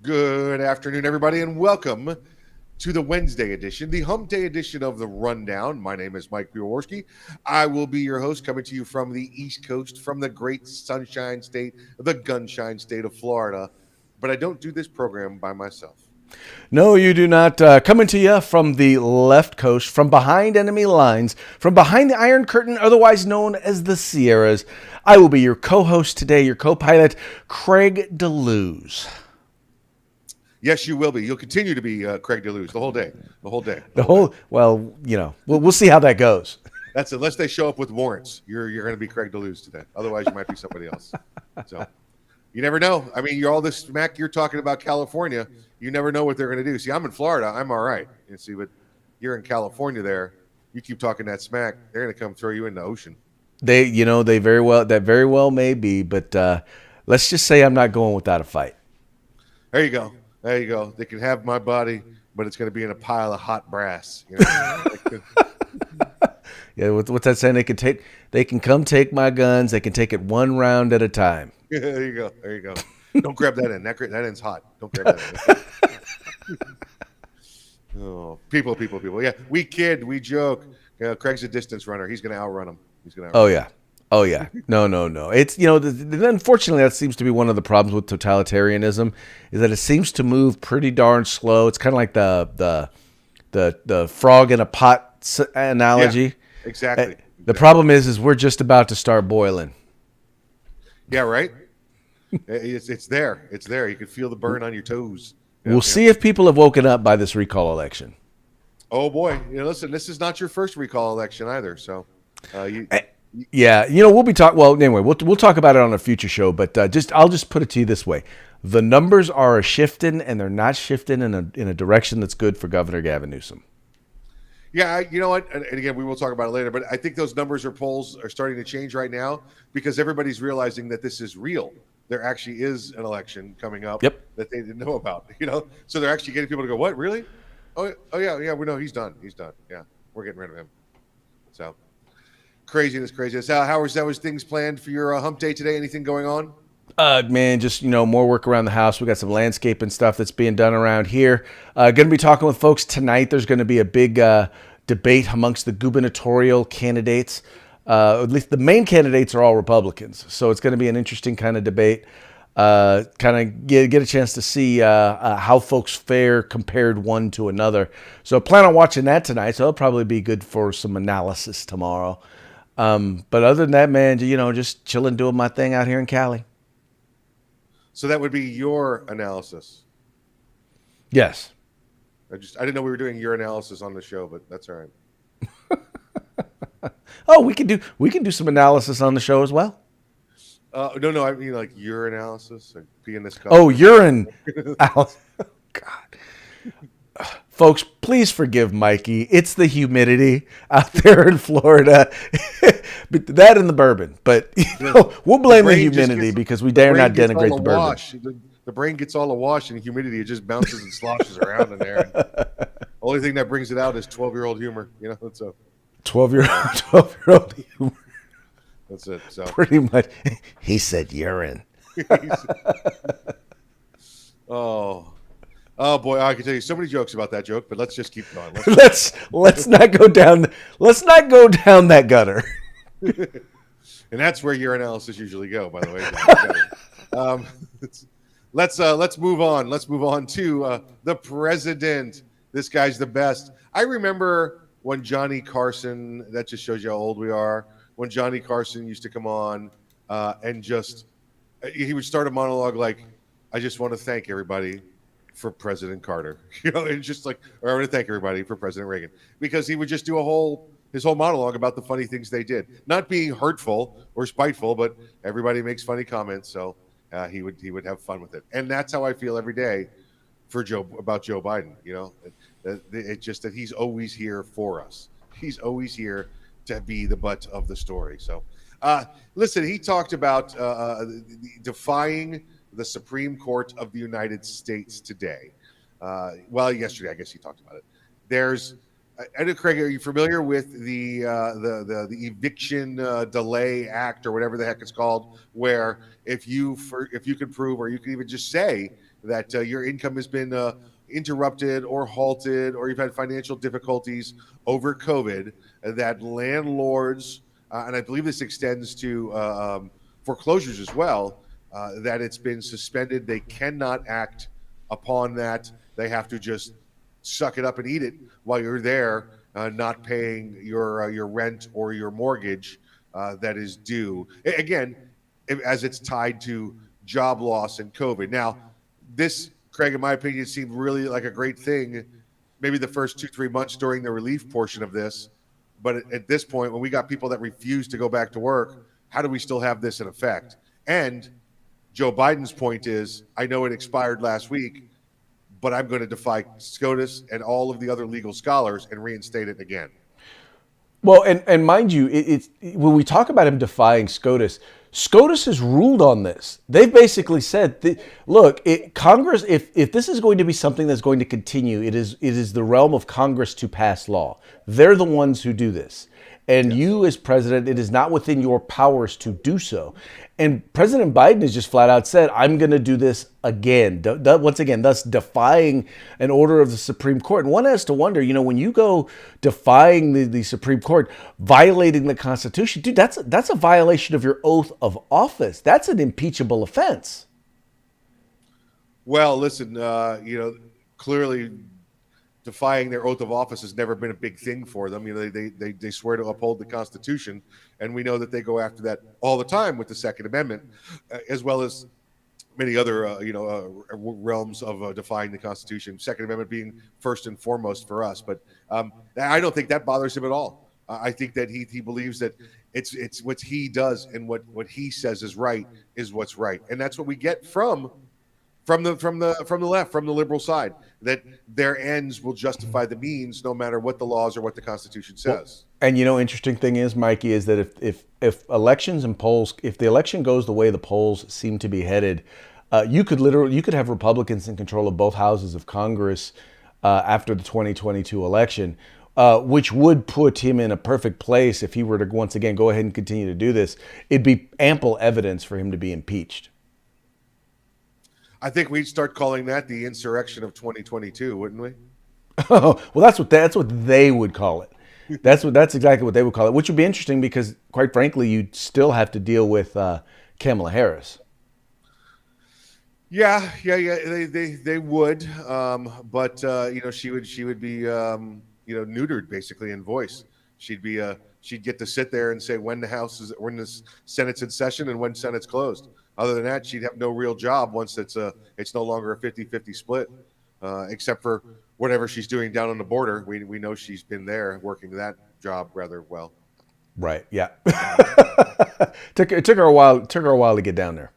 Good afternoon, everybody, and welcome to the Wednesday edition, the Hump Day edition of the Rundown. My name is Mike Biaworski. I will be your host, coming to you from the East Coast, from the great sunshine state, the gunshine state of Florida. But I don't do this program by myself. No, you do not. Coming to you from the left coast, from behind enemy lines, from behind the Iron Curtain, otherwise known as the Sierras. I will be your co-host today, your co-pilot, Craig DeLuz. Yes, you will be. You'll continue to be Craig DeLuz the whole day, the whole day, the The whole day. whole, well, we'll see how that goes. That's unless they show up with warrants. You're going to be Craig DeLuz today. Otherwise, you might be somebody else. So you never know. I mean, you're all this smack you're talking about California. You never know what they're going to do. See, I'm in Florida. I'm all right. You see, but you're in California. There, you keep talking that smack. They're going to come throw you in the ocean. That very well may be, but let's just say I'm not going without a fight. There you go. There you go. They can have my body, but it's going to be in a pile of hot brass. You know? Yeah, what's that saying? They can come take my guns. They can take it one round at a time. There you go. There you go. Don't grab that end. That end's hot. Don't grab that end. Oh, people. Yeah, we kid, we joke. Craig's a distance runner. He's going to outrun him. He's going to Oh outrun him. yeah. Oh yeah. No. It's unfortunately that seems to be one of the problems with totalitarianism is that it seems to move pretty darn slow. It's kind of like the frog in a pot Yeah, analogy. exactly. The problem is we're just about to start boiling. Yeah, right. It's there. It's there. You can feel the burn on your toes. We'll Yep, yep. see if people have woken up by this recall election. Oh boy. Listen. This is not your first recall election either. So, you. Yeah, we'll be talking. Well, anyway, we'll talk about it on a future show. But I'll just put it to you this way: the numbers are shifting, and they're not shifting in a direction that's good for Governor Gavin Newsom. Yeah, you know what? And again, we will talk about it later. But I think those numbers or polls are starting to change right now because everybody's realizing that this is real. There actually is an election coming up Yep. that they didn't know about. So they're actually getting people to go, "What? Really? Oh yeah. We know he's done. He's done. Yeah, we're getting rid of him." So craziness. How was things planned for your hump day today? Anything going on? Man, just more work around the house. We got some landscaping stuff that's being done around here. Going to be talking with folks tonight. There's going to be a big debate amongst the gubernatorial candidates. At least the main candidates are all Republicans, so it's going to be an interesting kind of debate. Kind of get a chance to see how folks fare compared one to another. So plan on watching that tonight. So it'll probably be good for some analysis tomorrow. But other than that, man, just chilling, doing my thing out here in Cali. So that would be your analysis. Yes. I didn't know we were doing your analysis on the show, but that's all right. Oh, we can do some analysis on the show as well. No, I mean like your analysis, like pee in this cup. Oh, urine. God. Folks, please forgive Mikey. It's the humidity out there in Florida. But that and the bourbon. But we'll blame the humidity because we dare not denigrate the bourbon. Wash. The brain gets all the wash and humidity. It just bounces and sloshes around in there. And only thing that brings it out is 12-year-old humor. That's a 12-year-old humor. That's it. So Pretty much. He said urine. oh. Oh boy, I can tell you so many jokes about that joke, but let's just keep going. Let's not go down that gutter. And that's where your analysis usually go, by the way. Let's move on. Let's move on to the president. This guy's the best. I remember when Johnny Carson. That just shows you how old we are. When Johnny Carson used to come on and just he would start a monologue like, "I just want to thank everybody for President Carter." It's just like, or I want to thank everybody for President Reagan, because he would just do his whole monologue about the funny things they did, not being hurtful or spiteful, but everybody makes funny comments, so he would have fun with it, and that's how I feel every day about Joe Biden. It's just that he's always here for us. He's always here to be the butt of the story. So, listen, he talked about defying the Supreme Court of the United States today. Yesterday, I guess he talked about it. There's I know, Craig, are you familiar with the Eviction Delay Act or whatever the heck it's called? Where if you can prove, or you can even just say that your income has been interrupted or halted, or you've had financial difficulties over COVID, that landlords, and I believe this extends to foreclosures as well, that it's been suspended. They cannot act upon that. They have to just suck it up and eat it while you're there, not paying your rent or your mortgage that is due. Again, as it's tied to job loss and COVID. Now, this, Craig, in my opinion, seemed really like a great thing. Maybe the first 2-3 months during the relief portion of this, but at this point, when we got people that refuse to go back to work, how do we still have this in effect? And Joe Biden's point is, I know it expired last week, but I'm going to defy SCOTUS and all of the other legal scholars and reinstate it again. Well, and mind you, it's when we talk about him defying SCOTUS, SCOTUS has ruled on this. They've basically said, look, Congress, if this is going to be something that's going to continue, it is the realm of Congress to pass law. They're the ones who do this. And you, as president, it is not within your powers to do so. And President Biden has just flat out said, I'm going to do this again. Once again, thus defying an order of the Supreme Court. And one has to wonder, when you go defying the Supreme Court, violating the Constitution, dude, that's a violation of your oath of office. That's an impeachable offense. Well, listen, clearly defying their oath of office has never been a big thing for them. They swear to uphold the Constitution, and we know that they go after that all the time with the Second Amendment, as well as many other realms of defying the Constitution. Second Amendment being first and foremost for us, but I don't think that bothers him at all. I think that he believes that it's what he does and what he says is right is what's right, and that's what we get from the left, from the liberal side, that their ends will justify the means, no matter what the laws or what the Constitution says. And interesting thing is, Mikey, is that if elections and polls, if the election goes the way the polls seem to be headed, you could have Republicans in control of both houses of Congress after the 2022 election, which would put him in a perfect place if he were to once again go ahead and continue to do this. It'd be ample evidence for him to be impeached. I think we'd start calling that the insurrection of 2022, wouldn't we? Oh, well, that's what they would call it. That's exactly what they would call it, which would be interesting because, quite frankly, you'd still have to deal with Kamala Harris. Yeah, they would, but she would be neutered basically in voice. She'd get to sit there and say when the Senate's in session and when Senate's closed. Other than that, she'd have no real job once it's no longer a 50-50 split, except for whatever she's doing down on the border. We know she's been there working that job rather well. Right. Yeah. It took her a while to get down there.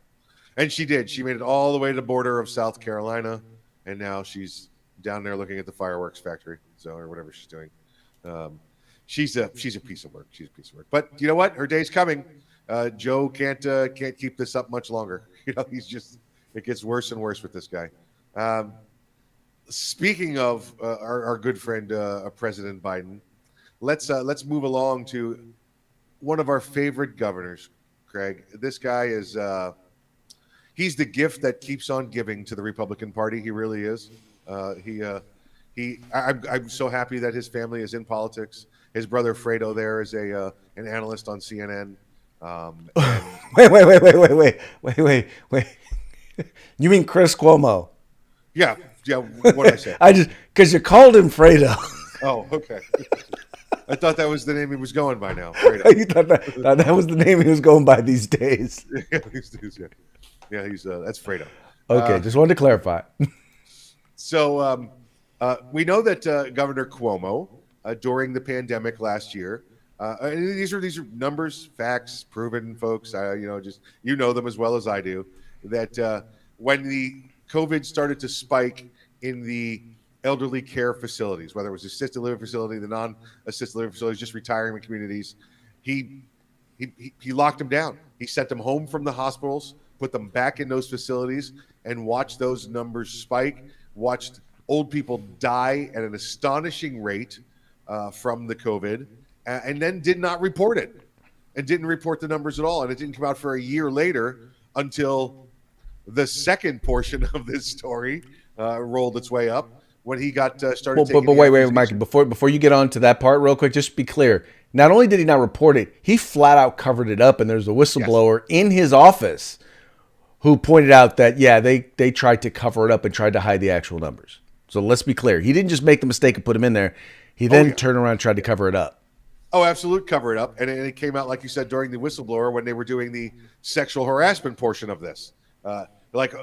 And she did. She made it all the way to the border of South Carolina, and now she's down there looking at the fireworks factory, or whatever she's doing. She's a piece of work. She's a piece of work. But you know what? Her day's coming. Joe can't keep this up much longer. It gets worse and worse with this guy. Speaking of our good friend President Biden, let's move along to one of our favorite governors, Craig. This guy is he's the gift that keeps on giving to the Republican Party. He really is. I'm so happy that his family is in politics. His brother Fredo there is an analyst on CNN. Wait. You mean Chris Cuomo? Yeah. What did I say? Because you called him Fredo. Oh, okay. I thought that was the name he was going by now. Fredo. You thought that was the name he was going by these days. Yeah, that's Fredo. Okay, just wanted to clarify. So we know that Governor Cuomo, during the pandemic last year, and these are numbers, facts, proven, folks. You know them as well as I do. That when the COVID started to spike in the elderly care facilities, whether it was assisted living facility, the non-assisted living facilities, just retirement communities, he locked them down. He sent them home from the hospitals, put them back in those facilities, and watched those numbers spike. Watched old people die at an astonishing rate. from the COVID, and then did not report it and didn't report the numbers at all. And it didn't come out for a year later until the second portion of this story rolled its way up when he got started Well, taking but the wait, Mike. accusation. Before you get on to that part, real quick, just be clear. Not only did he not report it, he flat out covered it up, and there's a Yes. whistleblower in his office who pointed out that they tried to cover it up and tried to hide the actual numbers. So let's be clear. He didn't just make the mistake and put them in there. He then Yeah. turned around and tried to cover it up. Oh, absolute cover it up. And it came out, like you said, during the whistleblower when they were doing the sexual harassment portion of this. Like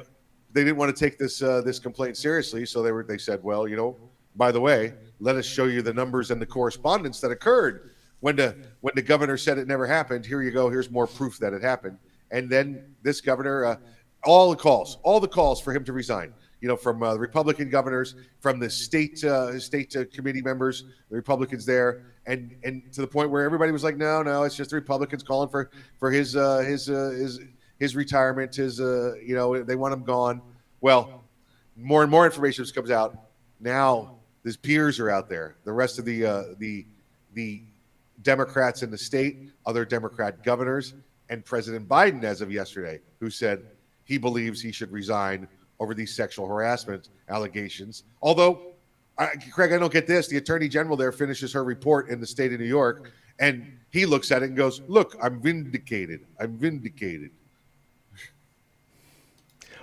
they didn't want to take this complaint seriously, so they said, well, by the way, let us show you the numbers and the correspondence that occurred when the governor said it never happened. Here you go. Here's more proof that it happened. And then this governor, all the calls for him to resign. From the Republican governors, from the state committee members, the Republicans there, and to the point where everybody was like, no, it's just the Republicans calling for his retirement. They want him gone. Well, more and more information just comes out. Now his peers are out there. The rest of the Democrats in the state, other Democrat governors, and President Biden, as of yesterday, who said he believes he should resign over these sexual harassment allegations. Although, Craig, I don't get this. The attorney general there finishes her report in the state of New York, and he looks at it and goes, look, I'm vindicated. I'm vindicated.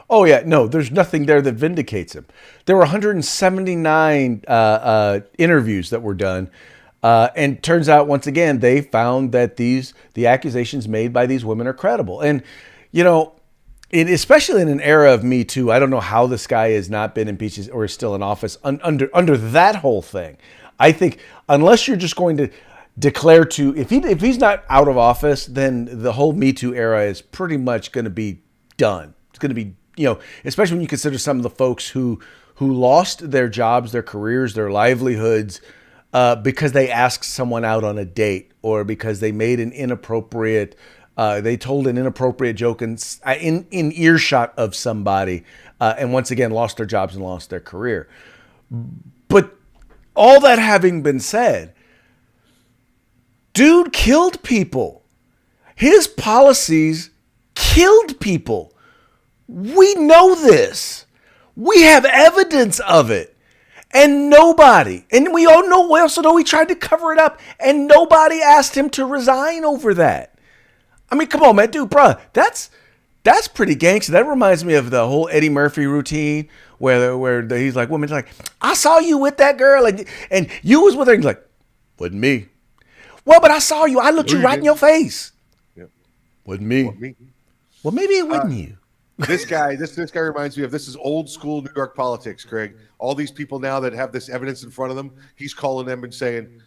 Oh, yeah. No, there's nothing there that vindicates him. There were 179 interviews that were done. And turns out, once again, they found that the accusations made by these women are credible. And, especially in an era of Me Too, I don't know how this guy has not been impeached or is still in office under that whole thing. I think unless you're just going to declare if he's not out of office, then the whole Me Too era is pretty much going to be done. It's going to be, especially when you consider some of the folks who lost their jobs, their careers, their livelihoods because they asked someone out on a date or because they made an inappropriate. They told an inappropriate joke in earshot of somebody, and once again lost their jobs and lost their career. But all that having been said, dude killed people. His policies killed people. We know this. We have evidence of it. And we also know he tried to cover it up, and nobody asked him to resign over that. I mean, come on, man, dude, bro, that's pretty gangster. That reminds me of the whole Eddie Murphy routine where he's like, woman's like, I saw you with that girl, and you was with her. And he's like, wasn't me. Well, but I saw you. I looked you right in your face. Yep. Wasn't me. Well, maybe it wasn't you. This guy reminds me of, this is old school New York politics, Craig. All these people now that have this evidence in front of them, he's calling them and saying,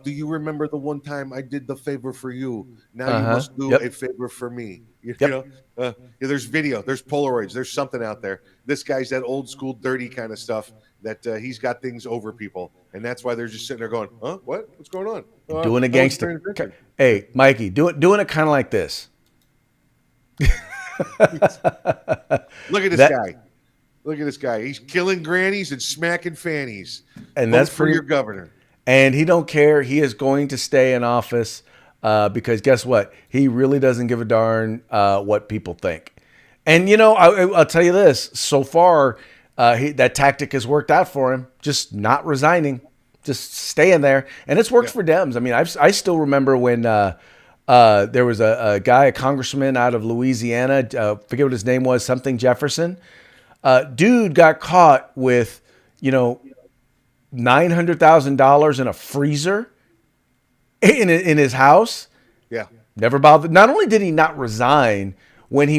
do you remember the one time I did the favor for you? Now you must do a favor for me. There's video, there's Polaroids, there's something out there. This guy's that old school dirty kind of stuff that he's got things over people. And that's why they're just sitting there going, huh? What? What's going on? Doing a gangster. Hey, Mikey, doing it kind of like this. Look at this guy. Look at this guy. He's killing grannies and smacking fannies. And Vote that's for your governor. And he don't care. He is going to stay in office because guess what? He really doesn't give a darn what people think. And, I'll tell you this. So far, that tactic has worked out for him. Just not resigning. Just staying there. And it's worked for Dems. I mean, I still remember when there was a guy, a congressman out of Louisiana, forget what his name was, something Jefferson. Dude got caught with, $900,000 in a freezer in his house. Yeah. Never bothered. Not only did he not resign, when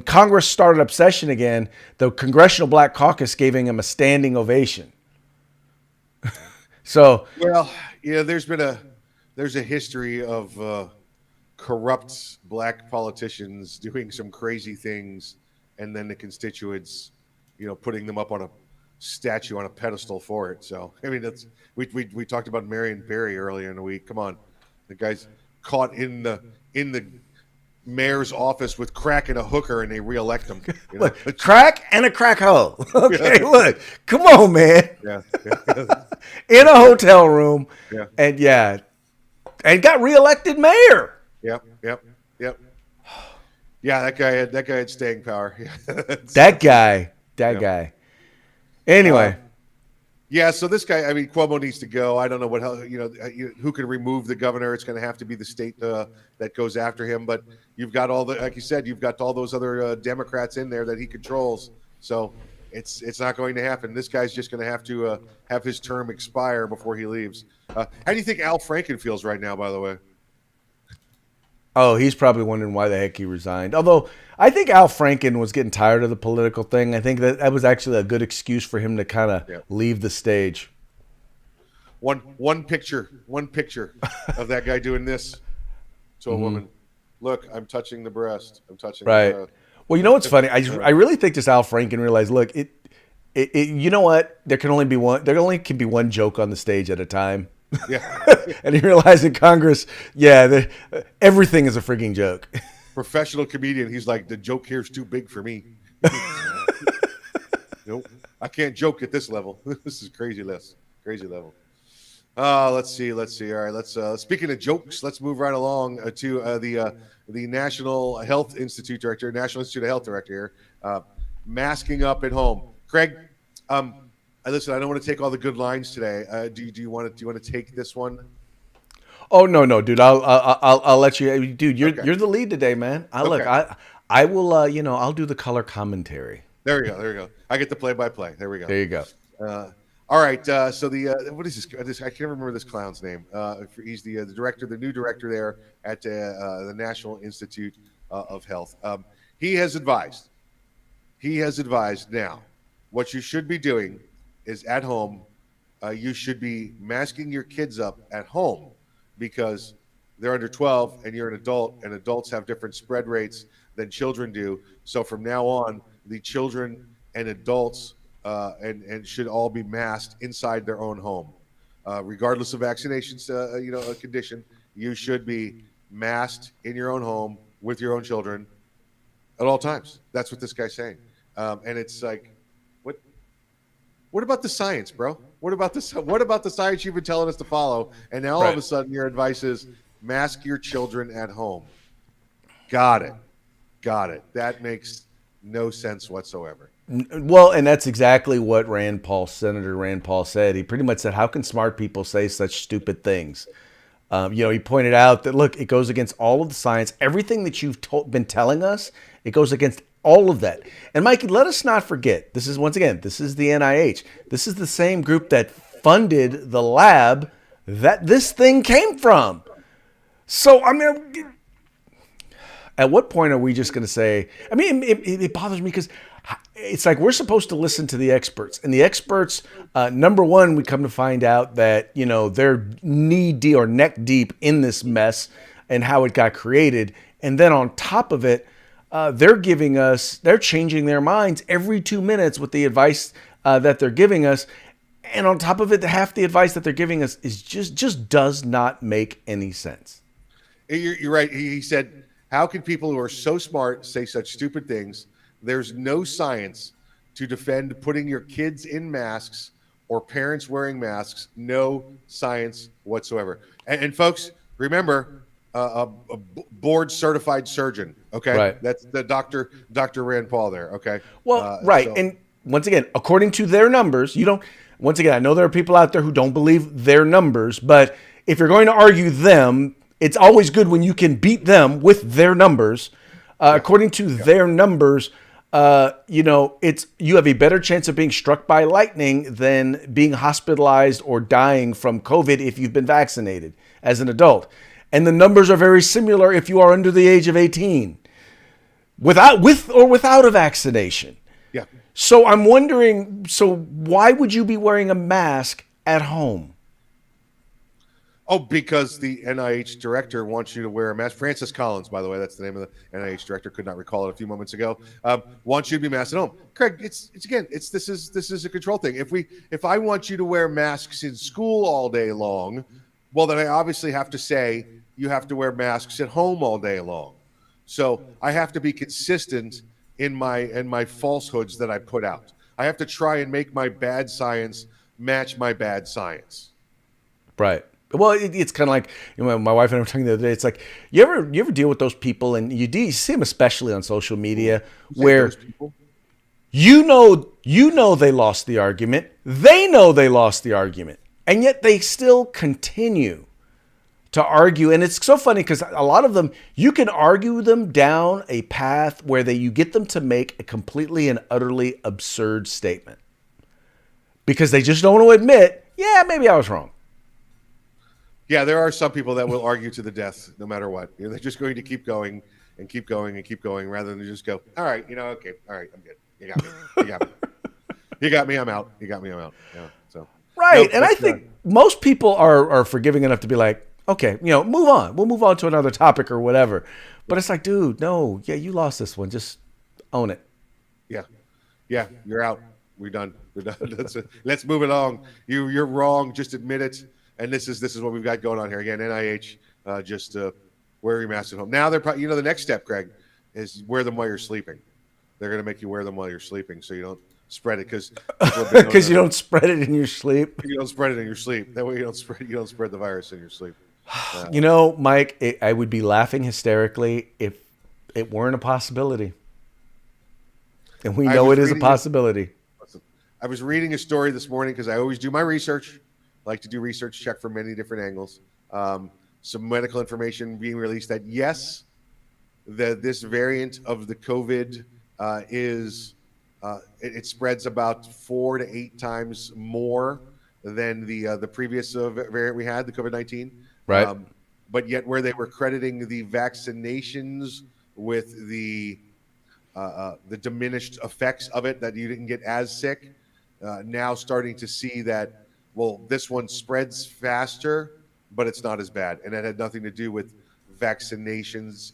Congress started up session again, the Congressional Black Caucus gave him a standing ovation. So, well, there's a history of corrupt black politicians doing some crazy things, and then the constituents, putting them up on a statue on a pedestal for it. So I mean, we talked about Marion Barry earlier in the week. Come on, the guy's caught in the mayor's office with crack and a hooker, and they reelect him. You know? Look, crack and a crack hole. Okay, Yeah. look, come on, man. Yeah. In a hotel room, Yeah. and and got reelected mayor. Yep. Yep. Yep. Yeah, that guy had staying power. That guy. Yeah. Anyway, Yeah, so this guy, I mean, Cuomo needs to go. I don't know who can remove the governor. It's going to have to be the state that goes after him. But you've got like you said, you've got all those other Democrats in there that he controls. So it's not going to happen. This guy's just going to have his term expire before he leaves. How do you think Al Franken feels right now, by the way? oh, he's probably wondering why the heck he resigned. Although I think Al Franken was getting tired of the political thing. I think that was actually a good excuse for him to kind of leave the stage. One picture of that guy doing this to a woman. Look, I'm touching the breast. I'm touching Right. the breast. Well, you know what's funny? I really think this Al Franken realized, look, you know what? There only can be one joke on the stage at a time. Yeah. And he realized in Congress, everything is a freaking joke. Professional comedian. He's like, the joke here is too big for me. Nope. I can't joke at this level. This is crazy level. Let's see. All right. Let's speaking of jokes, let's move right along to the National Health Institute director, National Institute of Health director here, masking up at home. Craig, listen, I don't want to take all the good lines today. Do you want to take this one? Oh no, dude. I'll let you, dude. You're Okay. you're the lead today, man. Okay. I will. I'll do the color commentary. There we go. I get the play-by-play. There we go. There you go. All right. So what is this? I can't remember this clown's name. He's the director, the new director there at the National Institute of Health. He has advised. Now, what you should be doing is at home. You should be masking your kids up at home because they're under 12 and you're an adult, and adults have different spread rates than children do. So from now on, the children and adults and should all be masked inside their own home, regardless of vaccinations. A condition. You should be masked in your own home with your own children at all times. That's what this guy's saying, and it's like, what? What about the science, bro? What about this? What about the science you've been telling us to follow? And now all of a sudden, your advice is mask your children at home. Got it. That makes no sense whatsoever. Well, and that's exactly what Senator Rand Paul said. He pretty much said, how can smart people say such stupid things? He pointed out that, look, it goes against all of the science. Everything that you've been telling us, it goes against all of that. And Mikey, let us not forget, this is the NIH. This is the same group that funded the lab that this thing came from. So, I mean, at what point are we just going to say, I mean, it bothers me because it's like we're supposed to listen to the experts. And the experts, number one, we come to find out that, they're knee deep or neck deep in this mess and how it got created. And then on top of it, they're changing their minds every 2 minutes with the advice that they're giving us. And on top of it, half the advice that they're giving us is just does not make any sense. You're right. He said, how can people who are so smart say such stupid things? There's no science to defend putting your kids in masks or parents wearing masks. No science whatsoever. And folks, remember, a board certified surgeon. Okay. Right. That's the Dr. Rand Paul there. Okay. Well, right. So, and once again, according to their numbers, once again, I know there are people out there who don't believe their numbers, but if you're going to argue them, it's always good when you can beat them with their numbers. According to their numbers, you have a better chance of being struck by lightning than being hospitalized or dying from COVID if you've been vaccinated as an adult. And the numbers are very similar if you are under the age of 18, with or without a vaccination. Yeah. So I'm wondering, why would you be wearing a mask at home? Oh, because the NIH director wants you to wear a mask. Francis Collins, by the way, that's the name of the NIH director. Could not recall it a few moments ago. Wants you to be masked at home. Craig, this is a control thing. If I want you to wear masks in school all day long, well, then I obviously have to say you have to wear masks at home all day long. So I have to be consistent in my falsehoods that I put out. I have to try and make my bad science match my bad science. Right. Well, it's kind of like, my wife and I were talking the other day. It's like, you ever deal with those people, and you see them especially on social Ooh, media, you say those where people? you know they lost the argument, they know they lost the argument, and yet they still continue to argue. And it's so funny because a lot of them, you can argue them down a path where you get them to make a completely and utterly absurd statement because they just don't want to admit, yeah, maybe I was wrong. Yeah, there are some people that will argue to the death no matter what. They're just going to keep going and keep going and keep going rather than just go, all right, okay, all right, I'm good. You got me. You got me. You got me. I'm out. You got me. I'm out. Yeah. So Right. nope. And I think most people are forgiving enough to be like, okay, move on. We'll move on to another topic or whatever. But it's like, dude, no, yeah, you lost this one. Just own it. Yeah, yeah, you're out. We're done. We're done. That's it. Let's move along. You're wrong. Just admit it. And this is what we've got going on here again. NIH just wear your mask at home. Now they're probably, the next step, Craig, is wear them while you're sleeping. They're going to make you wear them while you're sleeping so you don't spread it because you don't spread it in your sleep. You don't spread it in your sleep. That way you don't spread the virus in your sleep. Mike, I would be laughing hysterically if it weren't a possibility. And we know it is a possibility. I was reading a story this morning because I always do my research. I like to do research, check from many different angles. Some medical information being released that yes, this variant of the COVID it spreads about 4 to 8 times more than the previous variant we had, the COVID-19. Right. But yet, where they were crediting the vaccinations with the diminished effects of it, that you didn't get as sick, now starting to see that, well, this one spreads faster, but it's not as bad. And that had nothing to do with vaccinations.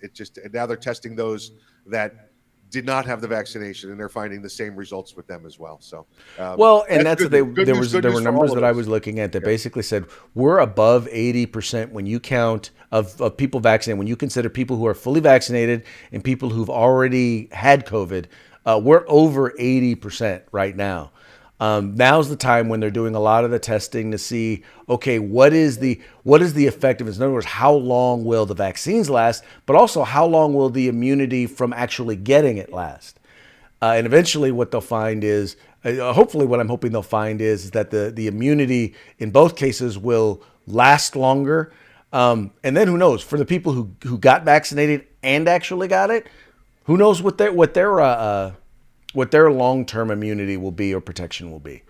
Now they're testing those that did not have the vaccination, and they're finding the same results with them as well. So, and that's what there were numbers that I was looking at that basically said we're above 80% when you count of people vaccinated. When you consider people who are fully vaccinated and people who've already had COVID, we're over 80% right now. Now's the time when they're doing a lot of the testing to see, okay, what is the effectiveness? In other words, how long will the vaccines last, but also how long will the immunity from actually getting it last? And eventually what they'll find is, hopefully what I'm hoping they'll find is that the immunity in both cases will last longer. And then who knows, for the people who got vaccinated and actually got it, who knows what their long-term immunity will be or protection will be.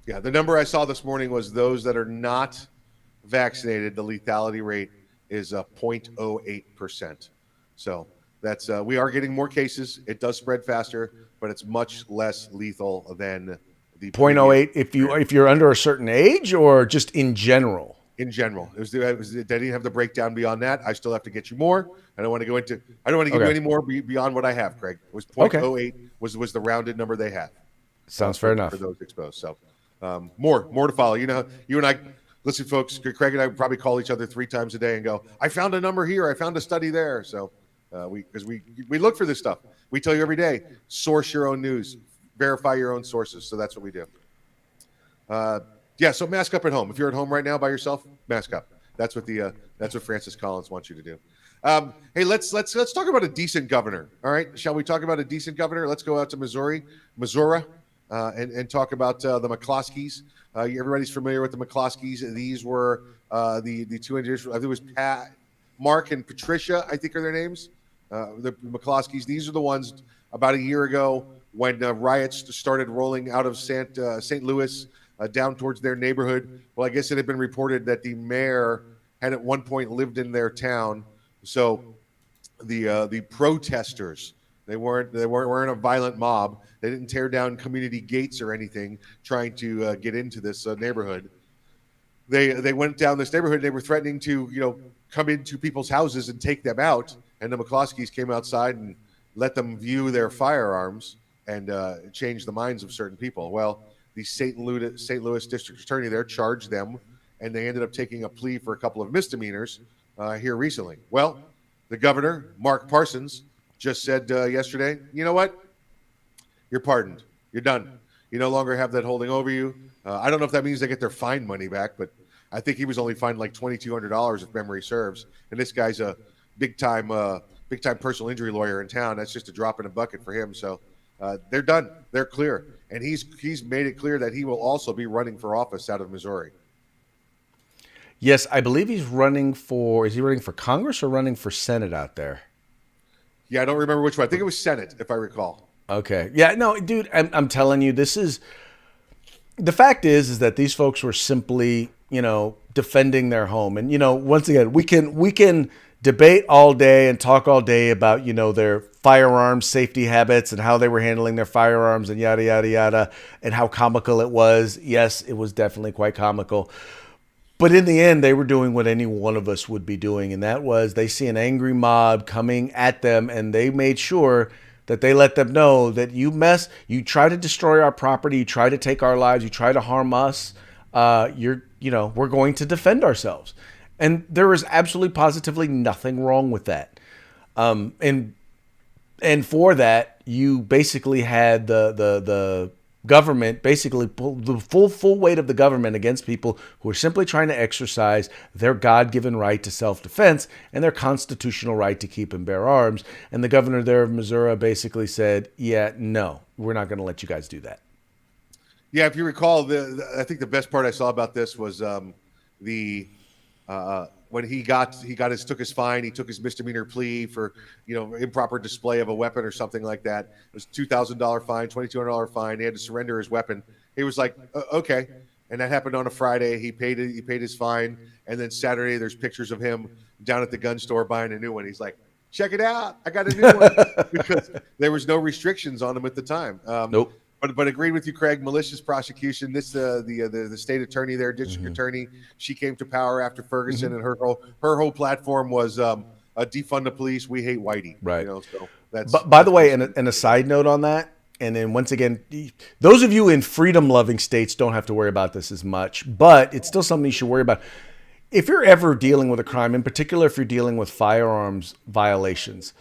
Yeah, the number I saw this morning was those that are not vaccinated, the lethality rate is 0.08%. So that's we are getting more cases. It does spread faster, but it's much less lethal than the 0.08 if you're under a certain age, or just in general. In general, they didn't have the breakdown beyond that. I still have to get you more. I don't want to give you any more beyond what I have, Craig. It was 0.08 was the rounded number they had. Sounds fair enough for those exposed. So more to follow. You and I, listen, folks. Craig and I probably call each other 3 times a day and go, I found a number here. I found a study there. So because we look for this stuff. We tell you every day, source your own news, verify your own sources. So that's what we do. Yeah, so mask up at home. If you're at home right now by yourself, mask up. That's what Francis Collins wants you to do. Hey, let's talk about a decent governor. All right, shall we talk about a decent governor? Let's go out to Missouri, and talk about the McCloskeys. Everybody's familiar with the McCloskeys. These were the 2 individuals. I think it was Mark and Patricia, I think are their names. The McCloskeys. These are the ones about a year ago when riots started rolling out of St. Louis. Down towards their neighborhood. Well, I guess it had been reported that the mayor had at one point lived in their town. So the protesters, they weren't a violent mob. They didn't tear down community gates or anything trying to get into this neighborhood. They went down this neighborhood. They were threatening to come into people's houses and take them out. And the McCloskeys came outside and let them view their firearms and change the minds of certain people. Well, the St. Louis district attorney there charged them, and they ended up taking a plea for a couple of misdemeanors here recently. Well, The governor, Mark Parsons, just said yesterday, you know what? You're pardoned. You're done. You no longer have that holding over you. I don't know if that means they get their fine money back, but I think he was only fined like $2,200 if memory serves. And this guy's a big time personal injury lawyer in town. That's just a drop in a bucket for him. So they're done. They're clear. And he's made it clear that he will also be running for office out of Missouri. Yes, I believe he's running for. Is he running for Congress or running for Senate out there? Yeah, I don't remember which one. I think it was Senate, if I recall. Okay. Yeah. No, dude. I'm telling you, this is. The fact is that these folks were simply, defending their home, and once again, we can debate all day and talk all day about their firearms safety habits and how they were handling their firearms and yada yada yada, and how comical it was. Yes, it was definitely quite comical. But in the end, they were doing what any one of us would be doing, and that was they see an angry mob coming at them, and they made sure that they let them know that you try to destroy our property, you try to take our lives, you try to harm us, we're going to defend ourselves. And there is absolutely positively nothing wrong with that. And for that, you basically had the government basically pull the full weight of the government against people who are simply trying to exercise their God-given right to self-defense and their constitutional right to keep and bear arms. And the governor there of Missouri basically said, yeah, no, we're not going to let you guys do that. Yeah, if you recall, I think the best part I saw about this was when he took his fine, he took his misdemeanor plea for improper display of a weapon or something like that. It was $2,000 fine, $2,200 fine. He had to surrender his weapon. He was like, okay, and that happened on a Friday. He paid it. He paid his fine, and then Saturday there's pictures of him down at the gun store buying a new one. He's like, check it out, I got a new one, because there was no restrictions on him at the time. Nope. But agreed with you, Craig. Malicious prosecution. This the state attorney there, district attorney. She came to power after Ferguson, and her whole platform was defund the police. We hate Whitey. Right. So that's. But by the way, and a side note on that, and then once again, those of you in freedom-loving states don't have to worry about this as much, but it's still something you should worry about. If you're ever dealing with a crime, in particular, if you're dealing with firearms violations.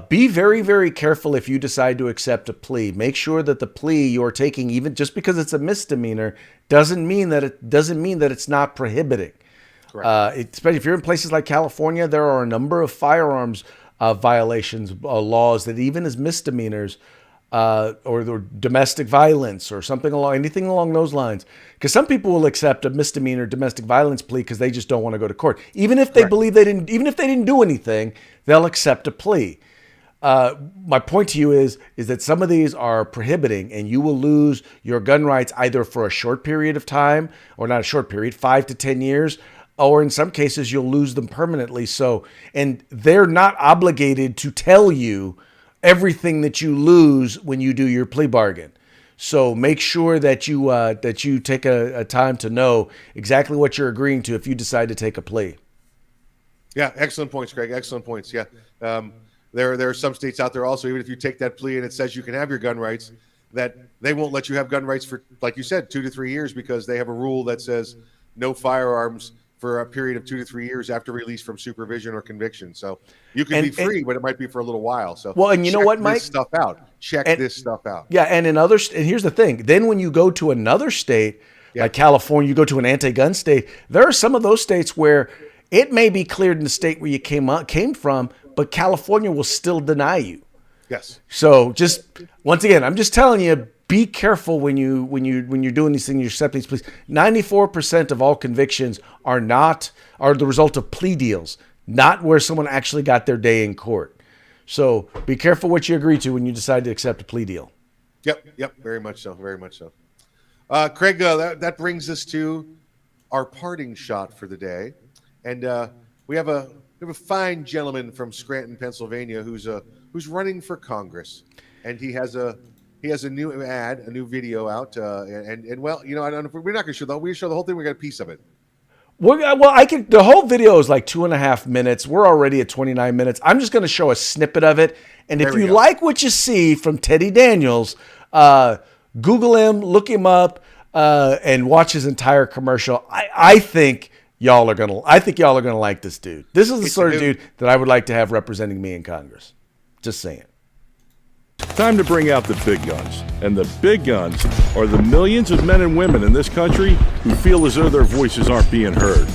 Be very, very careful if you decide to accept a plea. Make sure that the plea you're taking, even just because it's a misdemeanor, doesn't mean that it's not prohibiting. Correct. Especially if you're in places like California, there are a number of firearms violations laws that even as misdemeanors or domestic violence or anything along those lines. Because some people will accept a misdemeanor domestic violence plea because they just don't want to go to court. Even if they believe even if they didn't do anything, they'll accept a plea. My point to you is that some of these are prohibiting, and you will lose your gun rights either for a short period of time, or not a short period, 5 to 10 years, or in some cases you'll lose them permanently. So, and they're not obligated to tell you everything that you lose when you do your plea bargain. So make sure that you take a time to know exactly what you're agreeing to if you decide to take a plea. Yeah, excellent points, Craig. Excellent points. Yeah. There are some states out there also, even if you take that plea and it says you can have your gun rights, that they won't let you have gun rights for, like you said, 2 to 3 years, because they have a rule that says no firearms for a period of 2 to 3 years after release from supervision or conviction. So you can be free, but it might be for a little while. So and you know what, Mike? Check this stuff out. Yeah, and and here's the thing. Then when you go to another state, like California, you go to an anti-gun state, there are some of those states where it may be cleared in the state where you came from, but California will still deny you. Yes. So just once again, I'm just telling you, be careful when you're doing these things. You accept these pleas. 94% of all convictions are the result of plea deals, not where someone actually got their day in court. So be careful what you agree to when you decide to accept a plea deal. Yep. Very much so. Very much so. Craig, that brings us to our parting shot for the day, and we have a fine gentleman from Scranton, Pennsylvania, who's running for Congress, and he has a new video out, and well, I don't know, we're not going to show we show the whole thing. We got a piece of it. The whole video is like 2.5 minutes. We're already at 29 minutes. I'm just going to show a snippet of it, and if you like what you see from Teddy Daniels, Google him, look him up, and watch his entire commercial. I think I think y'all are gonna like this dude. This is the sort of dude. dude that I would like to have representing me in Congress. Just saying. Time to bring out the big guns. And the big guns are the millions of men and women in this country who feel as though their voices aren't being heard.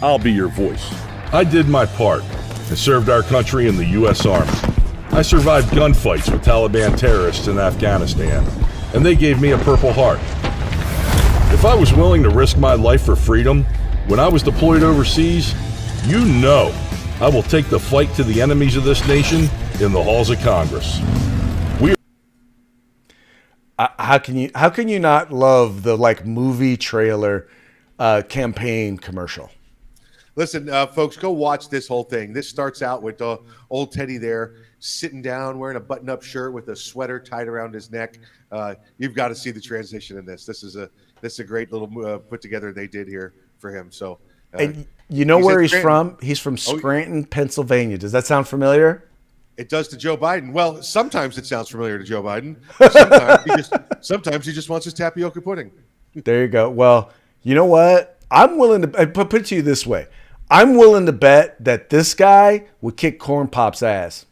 I'll be your voice. I did my part. I served our country in the U.S. Army. I survived gunfights with Taliban terrorists in Afghanistan, and they gave me a Purple Heart. If I was willing to risk my life for freedom when I was deployed overseas, you know I will take the fight to the enemies of this nation in the halls of Congress. How can you not love the like movie trailer campaign commercial? Listen, folks, go watch this whole thing. This starts out with old Teddy there sitting down, wearing a button-up shirt with a sweater tied around his neck. You've got to see the transition in this. This is a great little put together they did here for him. So, and you know where he's from? He's from Scranton, Pennsylvania. Does that sound familiar? It does to Joe Biden. Well, sometimes it sounds familiar to Joe Biden. Sometimes he just wants his tapioca pudding. There you go. Well, you know what? I'm willing to put it to you this way. I'm willing to bet that this guy would kick Corn Pop's ass.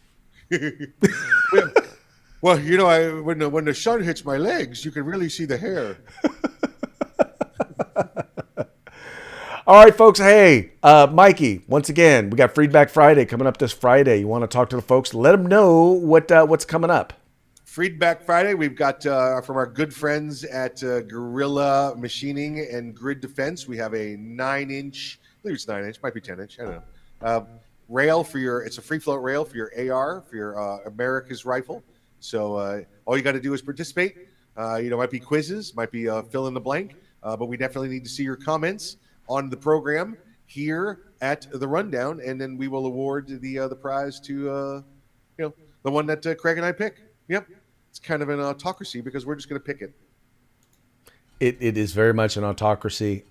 Well, you know, when the sun hits my legs, you can really see the hair. All right, folks. Hey, Mikey, once again, we got Freedback Friday coming up this Friday. You want to talk to the folks? Let them know what's coming up. Freedback Friday, we've got from our good friends at Gorilla Machining and Grid Defense, we have a 9-inch, I believe it's 9-inch, might be 10-inch, I don't know, rail it's a free float rail for your AR, for your America's rifle. So all you got to do is participate. Might be quizzes, might be fill in the blank, but we definitely need to see your comments on the program here at the Rundown, and then we will award the prize to the one that Craig and I pick. Yep, it's kind of an autocracy because we're just going to pick it. It is very much an autocracy.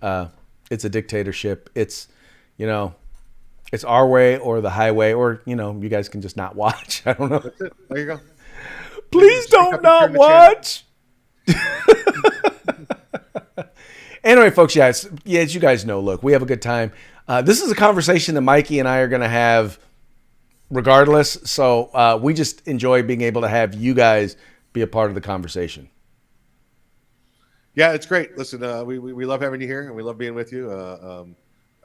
It's a dictatorship. It's it's our way or the highway, or you guys can just not watch. I don't know. That's it. There you go. Please don't not watch. Anyway, folks, as you guys know, look, we have a good time. This is a conversation that Mikey and I are going to have regardless. So we just enjoy being able to have you guys be a part of the conversation. Yeah, it's great. Listen, we love having you here, and we love being with you.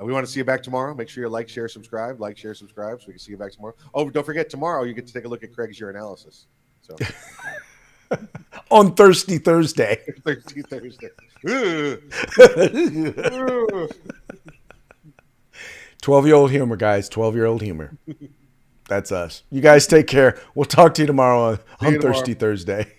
We want to see you back tomorrow. Make sure you like, share, subscribe, so we can see you back tomorrow. Oh, don't forget, tomorrow you get to take a look at Craig's urinalysis. So on Thirsty Thursday. Thirsty Thursday. 12-year-old humor, guys. 12-year-old humor. That's us. You guys take care. We'll talk to you tomorrow on Thirsty Thursday.